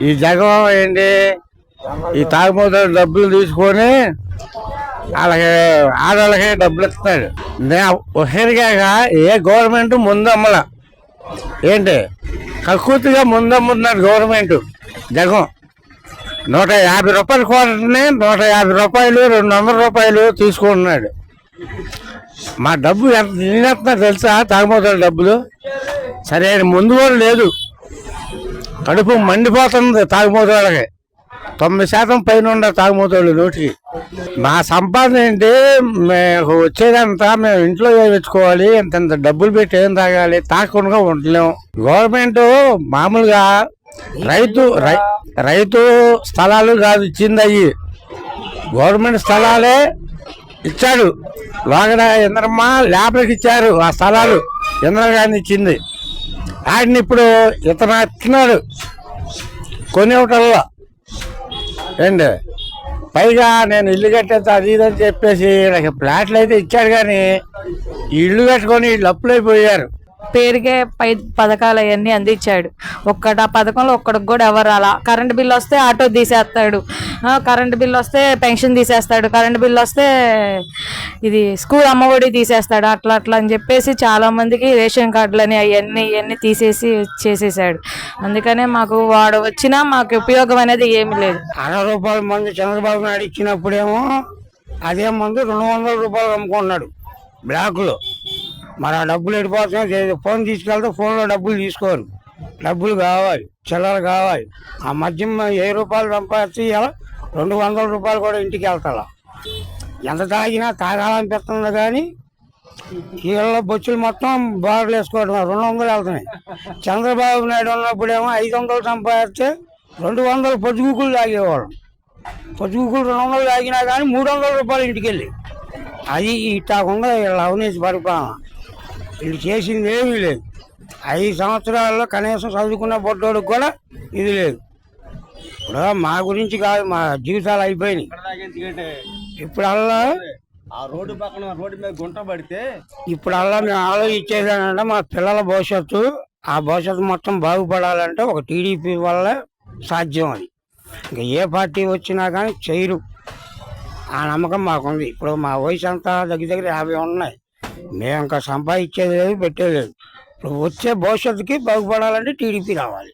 ఈ జగన్ ఏంటి, ఈ తాగుబోతు డబ్బులు తీసుకొని వాళ్ళకి ఆడవాళ్ళకి డబ్బులు ఇస్తాడు. ఒకరిగాక ఏ గవర్నమెంట్ ముందమ్మల ఏంటి కక్కుర్తిగా ముందమ్ముతున్నాడు గవర్నమెంట్. జగన్ 150 రూపాయల కోటని 150 రూపాయలు 200 రూపాయలు తీసుకుంటున్నాడు. మా డబ్బు ఎంత తినేస్తున్నా తెలుసా? తాగుబోతున్న డబ్బులు సరైన ముందు కూడా లేదు. కడుపు మండిపోతుంది తాగుబోతులకి. 90% పైన ఉండదు తాగుబోతులు నోటికి. మా సంపాదన ఏంటి, మేము వచ్చేదంతా మేము ఇంట్లో తెచ్చుకోవాలి. ఇంత డబ్బులు పెట్టి ఏం తాగాలి? తాగకుండా ఉండలేము. గవర్నమెంట్ మామూలుగా రైతు స్థలాలు కాదు ఇచ్చింది, అయ్యి గవర్నమెంట్ స్థలాలే ఇచ్చాడు. లోగడ ఇంద్రమ్మ లేబర్కి ఇచ్చారు ఆ స్థలాలు. ఇందిరాగాంధీ ఇచ్చింది. వాటిని ఇప్పుడు ఇతను ఇస్తున్నాడు కొనేవటల్లో ఏంటి. పైగా నేను ఇల్లు కట్టేస్తా అది ఇది అని చెప్పేసి నాకు ఫ్లాట్లు అయితే ఇచ్చాడు, కానీ ఇల్లు కట్టుకొని వీళ్ళు అప్పులైపోయారు. పేరుకే పథకాలు అవన్నీ అందించాడు. ఆ పథకంలో ఒక్కడికి కూడా ఎవరు అలా. కరెంటు బిల్లు వస్తే ఆటో తీసేస్తాడు, కరెంటు బిల్లు వస్తే పెన్షన్ తీసేస్తాడు, కరెంటు బిల్లు వస్తే ఇది స్కూల్ అమ్మఒడి తీసేస్తాడు. అట్లా అట్లా అని చెప్పేసి చాలా మందికి రేషన్ కార్డులని అవన్నీ తీసేసి చేసేసాడు. అందుకనే మాకు వాడు వచ్చినా మాకు ఉపయోగం అనేది ఏమి లేదు. 60 రూపాయల మంది చంద్రబాబు నాయుడు ఇచ్చినప్పుడేమో అదే మందు 200 రూపాయలు అమ్ముకున్నాడు బ్లాకులో. మరి ఆ డబ్బులు ఎడిపోతున్నాయి. ఫోన్ తీసుకెళ్తే ఫోన్లో డబ్బులు తీసుకోరు. డబ్బులు కావాలి, చిల్లర కావాలి. ఆ మద్యం 1000 రూపాయలు సంపాదించి ఇలా 200 రూపాయలు కూడా ఇంటికి వెళ్తా. ఎంత తాగినా తాగాలనిపిస్తుంది, కానీ వీళ్ళ బొచ్చులు మొత్తం బార్లు వేసుకోవడం 200 వెళ్తున్నాయి. చంద్రబాబు నాయుడు ఉన్నప్పుడేమో 500 సంపాదిస్తే 200 పొద్దుగుకులు తాగేవాడు. పొద్దుగుకులు 200 తాగినా కానీ 300 రూపాయలు ఇంటికి వెళ్ళి. అది ఇట్టాకుండా వీళ్ళ అవినీతి పరిపాలన. వీళ్ళు చేసింది ఏమీ లేదు. 5 సంవత్సరాల్లో కనీసం చదువుకున్న బొడ్డోడికి కూడా ఇది లేదు. ఇప్పుడు మా గురించి కాదు, మా జీవితాలు అయిపోయినాయి. ఇప్పుడల్లా రోడ్డు పక్కన రోడ్డు మీద గుంట పడితే ఇప్పుడల్లా మేము ఆలోచించేదానంటే మా పిల్లల భవిష్యత్తు, ఆ భవిష్యత్తు మొత్తం బాగుపడాలంటే ఒక టీడీపీ వల్ల సాధ్యం. అది ఇంకా ఏ పార్టీ వచ్చినా కానీ చేయరు. ఆ నమ్మకం మాకుంది. ఇప్పుడు మా వయసు అంతా దగ్గర 50 ఉన్నాయి. మేము ఇంకా సంపాదించేది లేదు, పెట్టేది లేదు. ఇప్పుడు వచ్చే భవిష్యత్తుకి బాగుపడాలంటే టీడీపీ రావాలి.